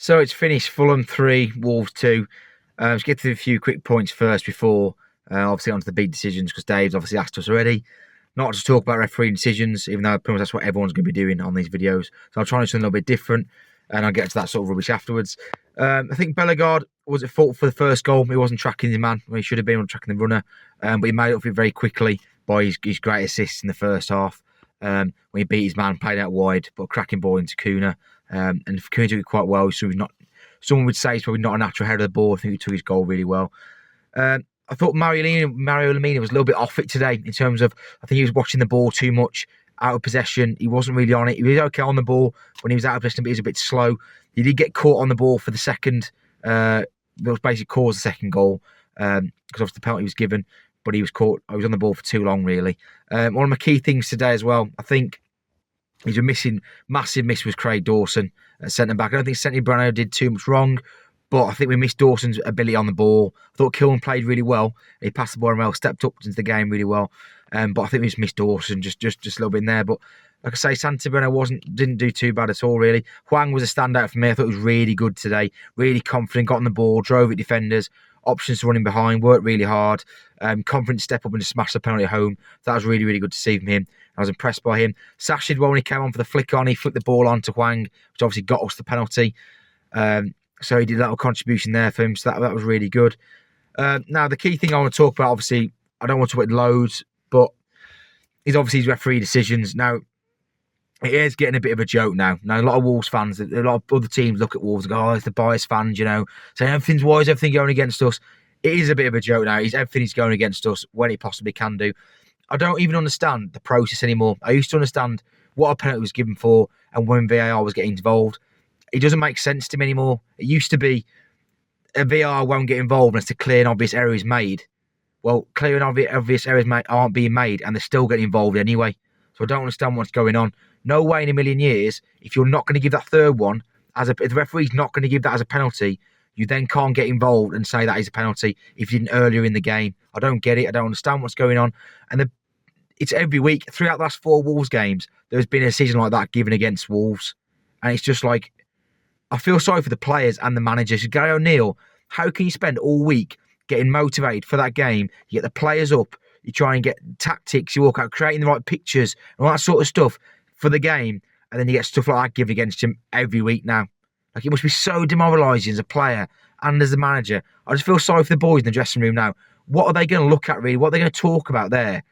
So it's finished Fulham 3, Wolves 2. Let's get to a few quick points first before obviously onto the big decisions, because Dave's obviously asked us already not to talk about referee decisions, even though pretty much that's what everyone's going to be doing on these videos. So I'll try and do something a little bit different, and I'll get to that sort of rubbish afterwards. I think Bellegarde was at fault for the first goal. He wasn't tracking the man when he should have been on tracking the runner, but he made up for it very quickly by his great assists in the first half. When he beat his man, played out wide, but a cracking ball into Kuna. And Kuna took it quite well, so he's not. Someone would say he's probably not a natural header of the ball. I think he took his goal really well. I thought Mario Lemina was a little bit off it today in terms of, I think he was watching the ball too much, out of possession. He wasn't really on it. He was okay on the ball when he was out of possession, but he was a bit slow. He did get caught on the ball for the second, that was basically caused the second goal, because obviously the penalty was given, but he was caught. I was on the ball for too long, really. One of my key things today as well, I think, he's a massive miss was Craig Dawson at centre back. I don't think Santi Brano did too much wrong, but I think we missed Dawson's ability on the ball. I thought Kilman played really well. He passed the ball well, stepped up into the game really well. But I think we just missed Dawson just a little bit in there. But like I say, Santi Brano didn't do too bad at all, really. Hwang was a standout for me. I thought he was really good today. Really confident, got on the ball, drove at defenders, options to running behind, worked really hard. Confident step up and just smash the penalty home. That was really, really good to see from him. I was impressed by him. Sash did well when he came on for the flick on. He flicked the ball on to Hwang, which obviously got us the penalty. So he did a little contribution there for him. So that was really good. Now, the key thing I want to talk about, obviously, I don't want to talk about loads, but is obviously his referee decisions. Now, it is getting a bit of a joke now. Now, a lot of Wolves fans, a lot of other teams look at Wolves and go, oh, it's the biased fans, saying why is everything going against us? It is a bit of a joke now. Everything's going against us when it possibly can do. I don't even understand the process anymore. I used to understand what a penalty was given for and when VAR was getting involved. It doesn't make sense to me anymore. It used to be a VAR won't get involved unless a clear and obvious error is made. Well, clear and obvious errors aren't being made, and they're still getting involved anyway. So I don't understand what's going on. No way in a million years, if you're not going to give that third one, if the referee's not going to give that as a penalty, you then can't get involved and say that is a penalty if you didn't earlier in the game. I don't get it. I don't understand what's going on. And it's every week, throughout the last 4 Wolves games, there's been a decision like that given against Wolves. And it's just like, I feel sorry for the players and the managers. Gary O'Neill, how can you spend all week getting motivated for that game? You get the players up, you try and get tactics, you walk out creating the right pictures and all that sort of stuff for the game, and then you get stuff like that given against him every week now. Like, it must be so demoralising as a player and as a manager. I just feel sorry for the boys in the dressing room now. What are they going to look at, really? What are they going to talk about there?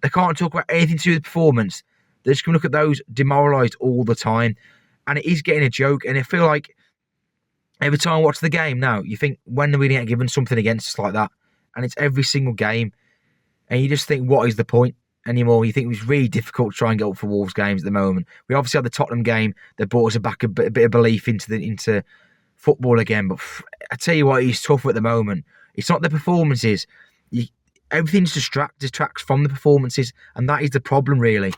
They can't talk about anything to do with the performance. They're just going to look at those demoralised all the time. And it is getting a joke. And I feel like every time I watch the game now, you think, when are we going to get given something against us like that? And it's every single game. And you just think, what is the point anymore? You think it was really difficult to try and get up for Wolves games at the moment. We obviously had the Tottenham game that brought us back a bit of belief into football again. But I tell you what, it's tough at the moment. It's not the performances. Everything distracts from the performances, and that is the problem, really.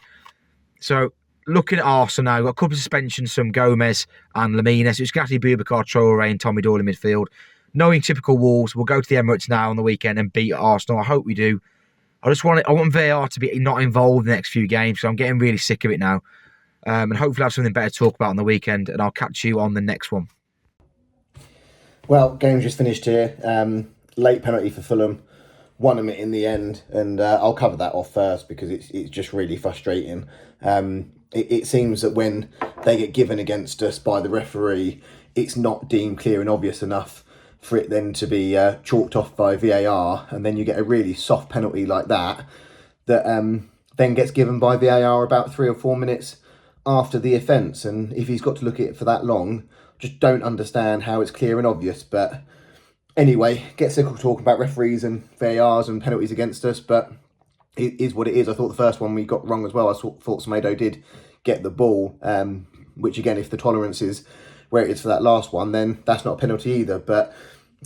So, looking at Arsenal now, we've got a couple of suspensions from Gomez and Lamina. So it's going to have to be Boubacar Traoré and Tommy Doyle in midfield. Knowing typical Wolves, we'll go to the Emirates now on the weekend and beat Arsenal. I hope we do. I want VAR to be not involved in the next few games, so I'm getting really sick of it now. And hopefully I'll have something better to talk about on the weekend, and I'll catch you on the next one. Well, game's just finished here. Late penalty for Fulham. Won them it in the end, and I'll cover that off first because it's just really frustrating. It seems that when they get given against us by the referee, it's not deemed clear and obvious enough for it then to be chalked off by VAR, and then you get a really soft penalty like that then gets given by VAR about 3 or 4 minutes after the offence. And if he's got to look at it for that long, just don't understand how it's clear and obvious. But anyway, get sick of talking about referees and VARs and penalties against us, but it is what it is. I thought the first one we got wrong as well. I thought Semedo did get the ball, which again, if the tolerance is where it is for that last one, then that's not a penalty either. But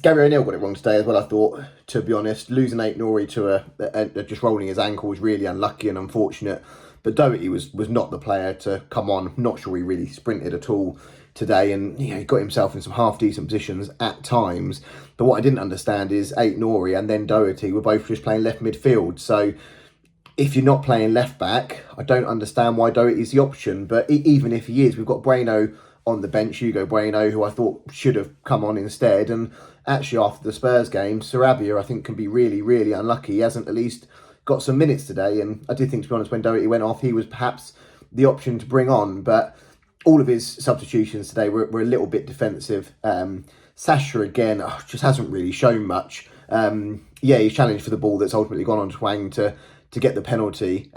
Gary O'Neill got it wrong today as well, I thought, to be honest. Losing Ait-Nouri to just rolling his ankle was really unlucky and unfortunate. But Doherty was not the player to come on. I'm not sure he really sprinted at all today, and he got himself in some half-decent positions at times. But what I didn't understand is Ait-Nouri and then Doherty were both just playing left midfield. So if you're not playing left back, I don't understand why Doherty's the option. But even if he is, we've got Bueno on the bench, Hugo Bueno, who I thought should have come on instead. And actually, after the Spurs game, Sarabia, I think, can be really, really unlucky. He hasn't at least got some minutes today. And I did think, to be honest, when Doherty went off, he was perhaps the option to bring on. But all of his substitutions today were a little bit defensive. Sasha, again, just hasn't really shown much. He's challenged for the ball that's ultimately gone on to Hwang to get the penalty,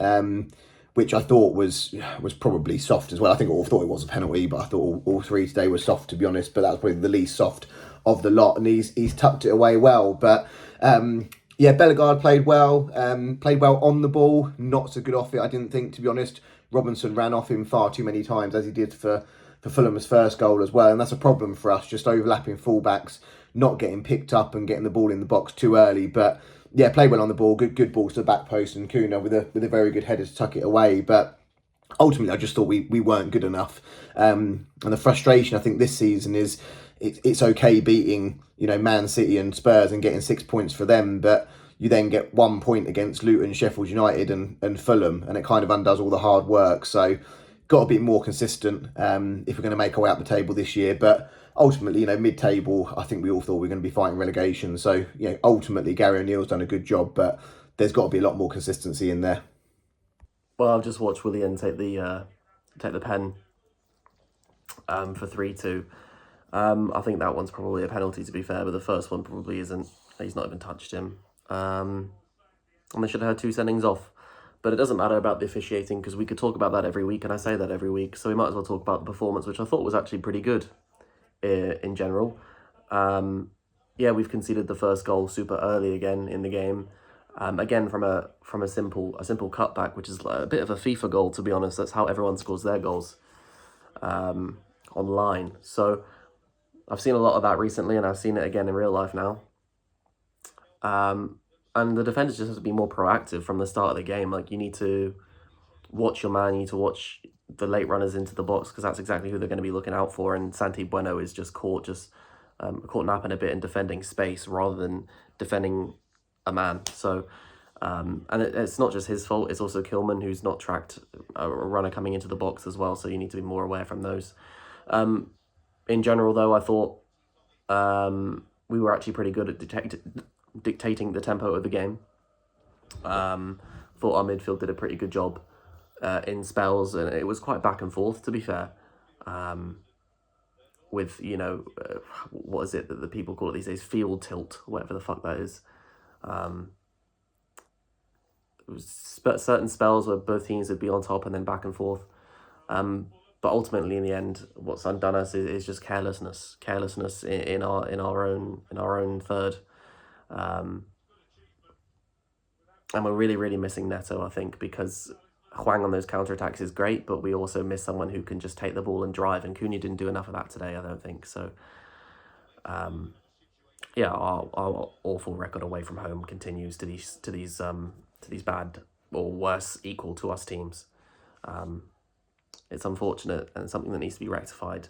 which I thought was probably soft as well. I think all thought it was a penalty, but I thought all three today were soft, to be honest. But that was probably the least soft of the lot, and he's tucked it away well. But Bellegarde played well on the ball, not so good off it, I didn't think, to be honest. Robinson ran off him far too many times, as he did for Fulham's first goal as well, and that's a problem for us, just overlapping fullbacks, not getting picked up and getting the ball in the box too early. But yeah, played well on the ball, good balls to the back post, and Kuna with a very good header to tuck it away. But ultimately, I just thought we weren't good enough. And the frustration, I think, this season is it's okay beating Man City and Spurs and getting 6 points for them, but you then get 1 point against Luton, Sheffield United and Fulham, and it kind of undoes all the hard work. So got to be more consistent if we're going to make our way up the table this year. But ultimately, mid-table, I think we all thought we were going to be fighting relegation. So, ultimately, Gary O'Neill's done a good job, but there's got to be a lot more consistency in there. Well, I've just watched Willian take the pen for 3-2. I think that one's probably a penalty, to be fair, but the first one probably isn't. He's not even touched him. And they should have had 2 sendings off. But it doesn't matter about the officiating, because we could talk about that every week, and I say that every week. So we might as well talk about the performance, which I thought was actually pretty good in general. We've conceded the first goal super early again in the game. Again, from a simple cutback, which is a bit of a FIFA goal, to be honest. That's how everyone scores their goals online. So I've seen a lot of that recently, and I've seen it again in real life now. And the defenders just have to be more proactive from the start of the game. Like, you need to watch your man, you need to watch the late runners into the box, because that's exactly who they're going to be looking out for. And Santi Bueno is just caught napping a bit and defending space rather than defending a man. So, and it's not just his fault, it's also Kilman, who's not tracked a runner coming into the box as well. So you need to be more aware from those. In general, though, I thought we were actually pretty good at dictating the tempo of the game. Thought our midfield did a pretty good job in spells, and it was quite back and forth, to be fair. With, what is it that the people call it these days? Field tilt, whatever the fuck that is. It was certain spells where both teams would be on top and then back and forth. But ultimately, in the end, what's undone us is just carelessness in our own third. And we're really, really missing Neto, I think, because Hwang on those counterattacks is great, but we also miss someone who can just take the ball and drive, and Cunha didn't do enough of that today, I don't think. So, our awful record away from home continues to these bad or worse equal to us teams. It's unfortunate and something that needs to be rectified,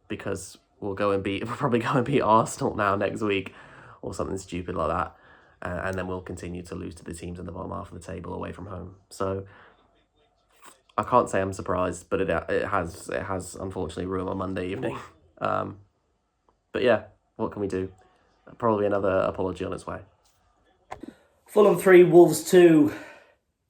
because we'll probably go and beat Arsenal now next week, or something stupid like that, and then we'll continue to lose to the teams in the bottom half of the table away from home. So I can't say I'm surprised, but it has unfortunately ruined my Monday evening. But yeah, what can we do? Probably another apology on its way. Fulham 3, Wolves 2.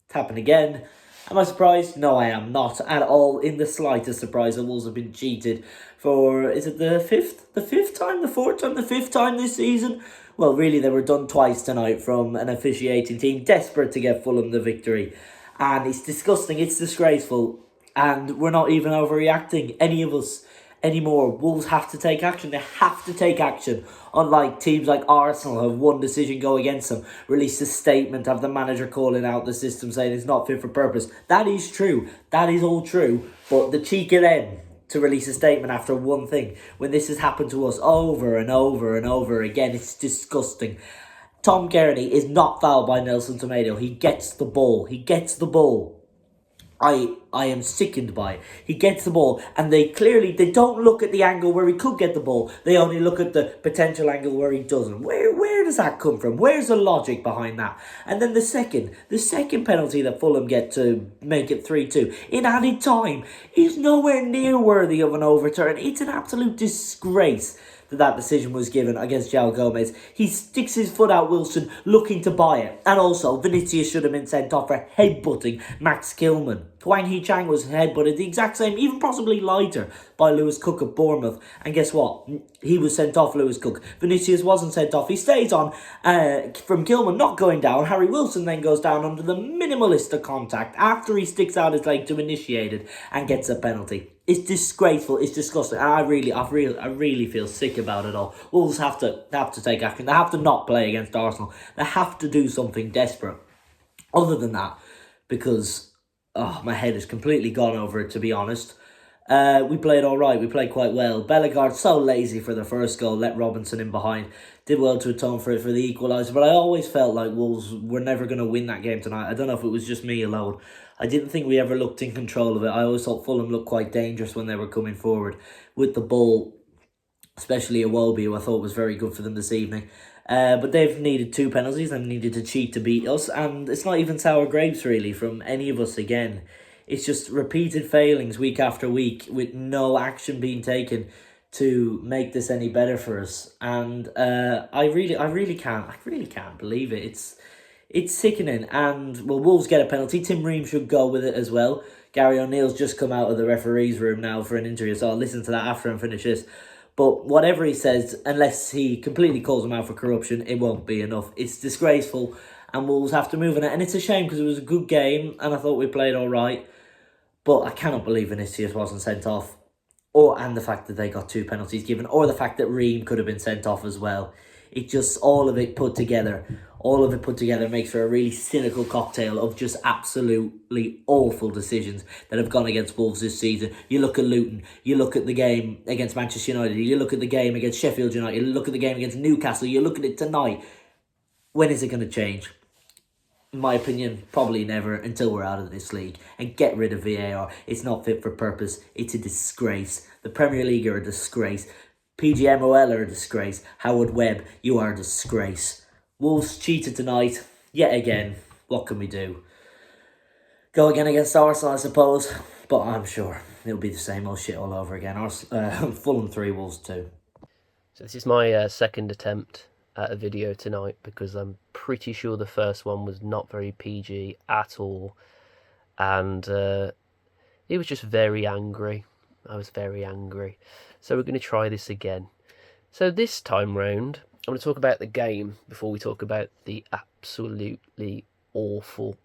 It's happened again. Am I surprised? No, I am not at all in the slightest surprised that Wolves have been cheated for, is it the fifth time this season? Well, really, they were done twice tonight from an officiating team desperate to get Fulham the victory. And it's disgusting, it's disgraceful, and we're not even overreacting, any of us, anymore. Wolves have to take action. They have to take action. Unlike teams like Arsenal have one decision go against them, release a statement, have the manager calling out the system saying it's not fit for purpose. That is true. That is all true. But the cheek of them to release a statement after one thing, when this has happened to us over and over and over again, it's disgusting. Tom Kearney is not fouled by Nelson Tomato. He gets the ball. I am sickened by it. He gets the ball, and they don't look at the angle where he could get the ball. They only look at the potential angle where he doesn't. Where does that come from? Where's the logic behind that? And then the second penalty that Fulham get to make it 3-2 in added time is nowhere near worthy of an overturn. It's an absolute disgrace that decision was given against João Gomez. He sticks his foot out, Wilson, looking to buy it. And also, Vinicius should have been sent off for headbutting Max Kilman. Wang Hee-Chang was headbutted the exact same, even possibly lighter, by Lewis Cook of Bournemouth. And guess what? He was sent off, Lewis Cook. Vinicius wasn't sent off. He stays on from Kilman not going down. Harry Wilson then goes down under the minimalist of contact after he sticks out his leg to initiate it and gets a penalty. It's disgraceful. It's disgusting. And I really feel sick about it all. Wolves have to take action. They have to not play against Arsenal. They have to do something desperate. Other than that, because my head is completely gone over it, to be honest. We played all right. We played quite well. Bellegarde, so lazy for the first goal, let Robinson in behind. Did well to atone for it for the equaliser. But I always felt like Wolves were never going to win that game tonight. I don't know if it was just me alone. I didn't think we ever looked in control of it. I always thought Fulham looked quite dangerous when they were coming forward with the ball, especially Iwobi, who I thought was very good for them this evening. But they've needed 2 penalties and needed to cheat to beat us. And it's not even sour grapes, really, from any of us again. It's just repeated failings week after week with no action being taken to make this any better for us. And I really can't believe it. It's sickening. And well, Wolves get a penalty. Tim Ream should go with it as well. Gary O'Neill's just come out of the referee's room now for an injury, so I'll listen to that after and finish this. But whatever he says, unless he completely calls him out for corruption, it won't be enough. It's disgraceful, and Wolves have to move on it. And it's a shame because it was a good game, and I thought we played all right. But I cannot believe Vinicius wasn't sent off. And the fact that they got 2 penalties given, or the fact that Ream could have been sent off as well. It just, all of it put together makes for a really cynical cocktail of just absolutely awful decisions that have gone against Wolves this season. You look at Luton, you look at the game against Manchester United, you look at the game against Sheffield United, you look at the game against Newcastle, you look at it tonight. When is it going to change? In my opinion, probably never until we're out of this league. And get rid of VAR. It's not fit for purpose. It's a disgrace. The Premier League are a disgrace. PGMOL are a disgrace. Howard Webb, you are a disgrace. Wolves cheated tonight. Yet again. What can we do? Go again against Arsenal, I suppose. But I'm sure it'll be the same old shit all over again. Fulham 3, Wolves 2. So this is my second attempt at a video tonight, because I'm pretty sure the first one was not very PG at all, and it was just very angry. I was very angry. So we're going to try this again. So this time round, I'm going to talk about the game before we talk about the absolutely awful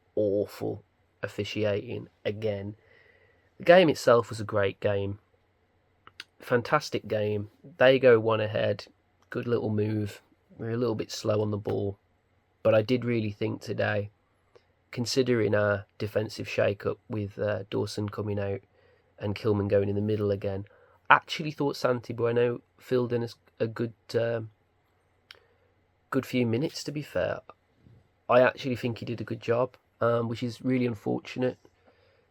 officiating again. The game itself was a great game. Fantastic game. They go 1 ahead. Good little move. We're a little bit slow on the ball. But I did really think today, considering our defensive shake-up with Dawson coming out and Kilman going in the middle again, actually thought Santi Bueno filled in a good few minutes, to be fair. I actually think he did a good job, which is really unfortunate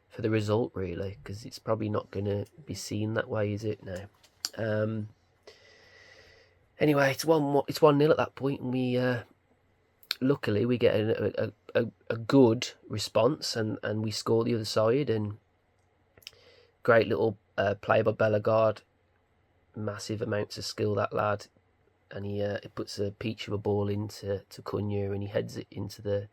for the result, really, because it's probably not going to be seen that way, is it, now? Anyway, it's 1-0 at that point, and we luckily we get a good response, and we score the other side. And great little play by Bellegarde, massive amounts of skill, that lad, and he puts a peach of a ball into Cunha, and he heads it into the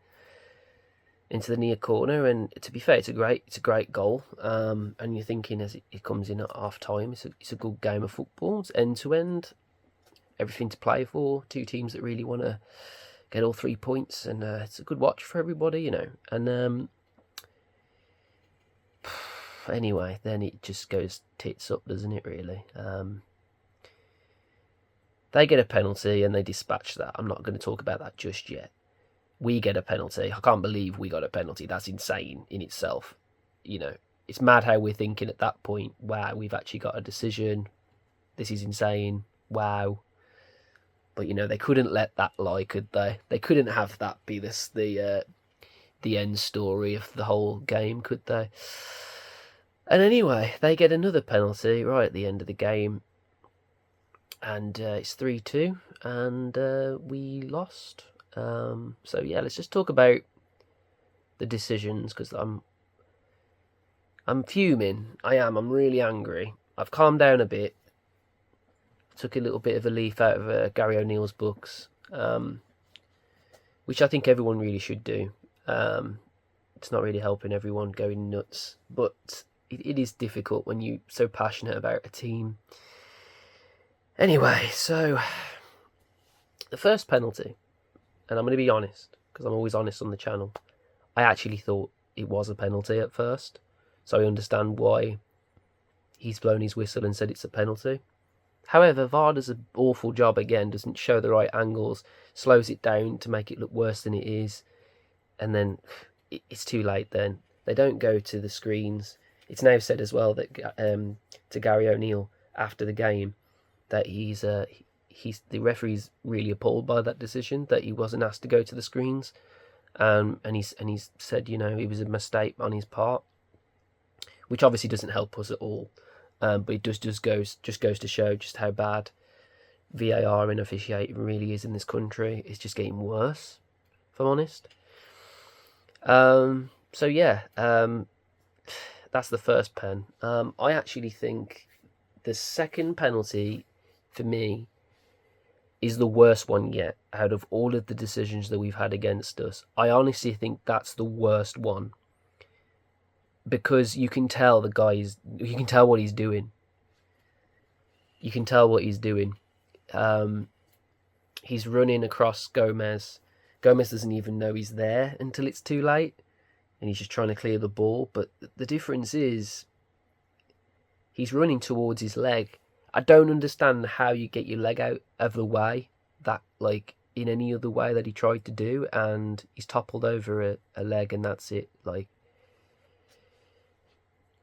near corner. And to be fair, it's a great goal. And you're thinking as it comes in at half time, it's a good game of football. It's end to end. Everything to play for, 2 teams that really want to get all 3 points, and it's a good watch for everybody, you know. And anyway, then it just goes tits up, doesn't it, really? They get a penalty and they dispatch that. I'm not going to talk about that just yet. We get a penalty. I can't believe we got a penalty. That's insane in itself. You know, it's mad how we're thinking at that point. Wow, we've actually got a decision. This is insane. Wow. But, you know, they couldn't let that lie, could they? They couldn't have that be the the end story of the whole game, could they? And anyway, they get another penalty right at the end of the game, and it's 3-2, and we lost. So yeah, let's just talk about the decisions, because I'm fuming. I'm really angry. I've calmed down a bit. Took a little bit of a leaf out of Gary O'Neill's books, which I think everyone really should do. It's not really helping everyone going nuts, but it is difficult when you're so passionate about a team. Anyway, so the first penalty, and I'm going to be honest, because I'm always honest on the channel, I actually thought it was a penalty at first, so I understand why he's blown his whistle and said it's a penalty. However, VAR does an awful job again, doesn't show the right angles, slows it down to make it look worse than it is, and then it's too late then. They don't go to the screens. It's now said as well that to Gary O'Neill after the game that he's the referee's really appalled by that decision, that he wasn't asked to go to the screens, and he's said, it was a mistake on his part, which obviously doesn't help us at all. But it just goes to show just how bad VAR and officiating really is in this country. It's just getting worse, if I'm honest. So yeah, that's the first pen. I actually think the second penalty for me is the worst one yet out of all of the decisions that we've had against us. I honestly think that's the worst one. Because you can tell you can tell what he's doing. You can tell what he's doing. He's running across Gomez. Gomez doesn't even know he's there until it's too late, and he's just trying to clear the ball. But the difference is, he's running towards his leg. I don't understand how you get your leg out of the way, that in any other way that he tried to do, and he's toppled over a leg, and that's it.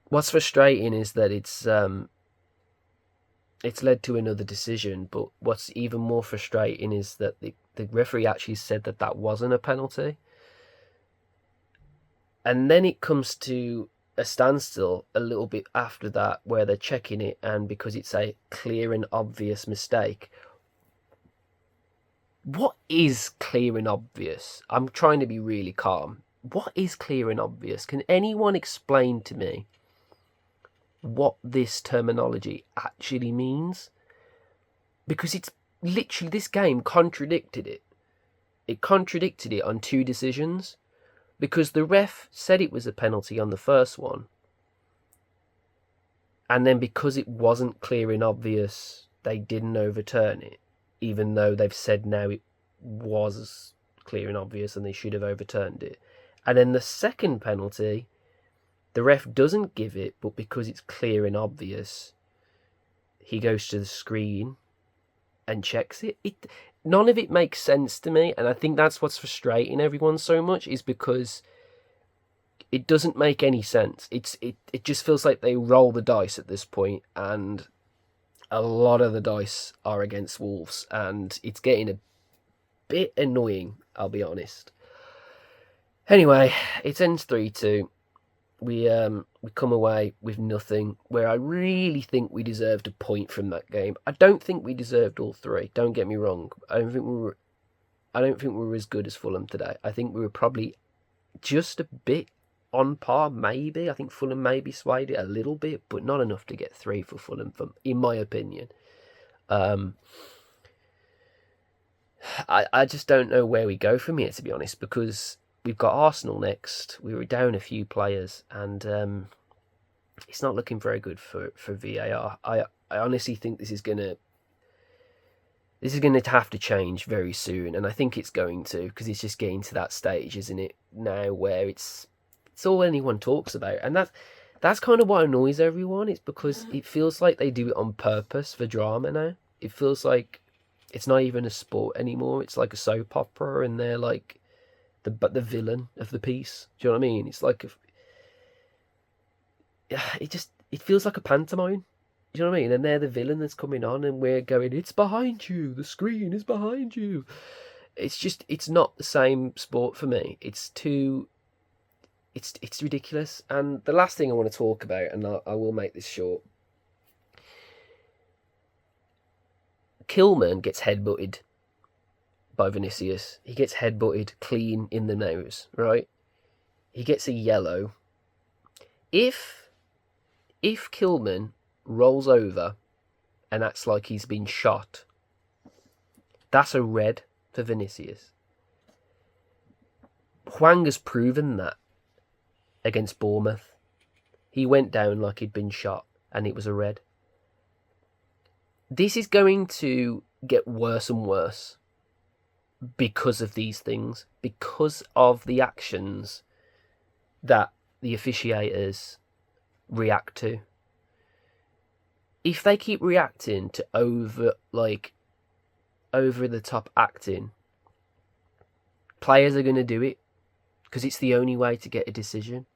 What's frustrating is that it's led to another decision, but what's even more frustrating is that the referee actually said that wasn't a penalty. And then it comes to a standstill a little bit after that, where they're checking it, and because it's a clear and obvious mistake. What is clear and obvious? I'm trying to be really calm. What is clear and obvious? Can anyone explain to me what this terminology actually means? Because it's literally, this game contradicted it. It contradicted it on two decisions, because the ref said it was a penalty on the first one, and then because it wasn't clear and obvious, they didn't overturn it, even though they've said now it was clear and obvious and they should have overturned it. And then the second penalty, the ref doesn't give it, but because it's clear and obvious, he goes to the screen and checks it. None of it makes sense to me, and I think that's what's frustrating everyone so much, is because it doesn't make any sense. It just feels like they roll the dice at this point, and a lot of the dice are against Wolves, and it's getting a bit annoying, I'll be honest. Anyway, it ends 3-2. We come away with nothing, where I really think we deserved a point from that game. I don't think we deserved all three. Don't get me wrong. I don't think we were as good as Fulham today. I think we were probably just a bit on par, maybe. I think Fulham maybe swayed it a little bit, but not enough to get 3 for Fulham, in my opinion. I just don't know where we go from here, to be honest, because we've got Arsenal next. We were down a few players, and it's not looking very good for VAR. I honestly think this is gonna have to change very soon, and I think it's going to, because it's just getting to that stage, isn't it, now, where it's all anyone talks about, and that's kind of what annoys everyone. It's because it feels like they do it on purpose for drama now. It feels like it's not even a sport anymore. It's like a soap opera, and they're like the villain of the piece. Do you know what I mean? It's like it feels like a pantomime. Do you know what I mean? And they're the villain that's coming on, and we're going, it's behind you, the screen is behind you. It's not the same sport for me. It's too it's ridiculous. And the last thing I want to talk about, and I will make this short. Kilman gets headbutted by Vinicius. He gets headbutted clean in the nose, right? He gets a yellow. If Kilman rolls over and acts like he's been shot, that's a red for Vinicius. Hwang has proven that against Bournemouth. He went down like he'd been shot and it was a red. This is going to get worse and worse because of these things, because of the actions that the officiators react to. If they keep reacting to over the top acting, players are going to do it because it's the only way to get a decision.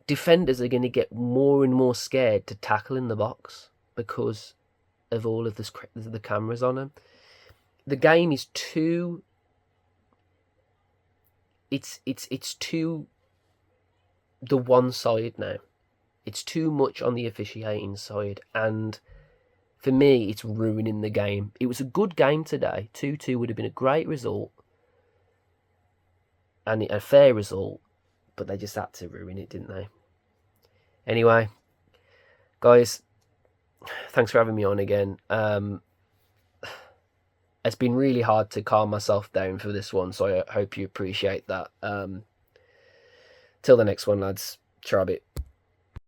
Defenders are going to get more and more scared to tackle in the box because of all of the cameras on them. The game is too. It's too the one side now. It's too much on the officiating side, and for me, it's ruining the game. It was a good game today. 2-2 would have been a great result, and a fair result, but they just had to ruin it, didn't they? Anyway, guys, thanks for having me on again. It's been really hard to calm myself down for this one, so I hope you appreciate that. Till the next one, lads. Ciao, bit.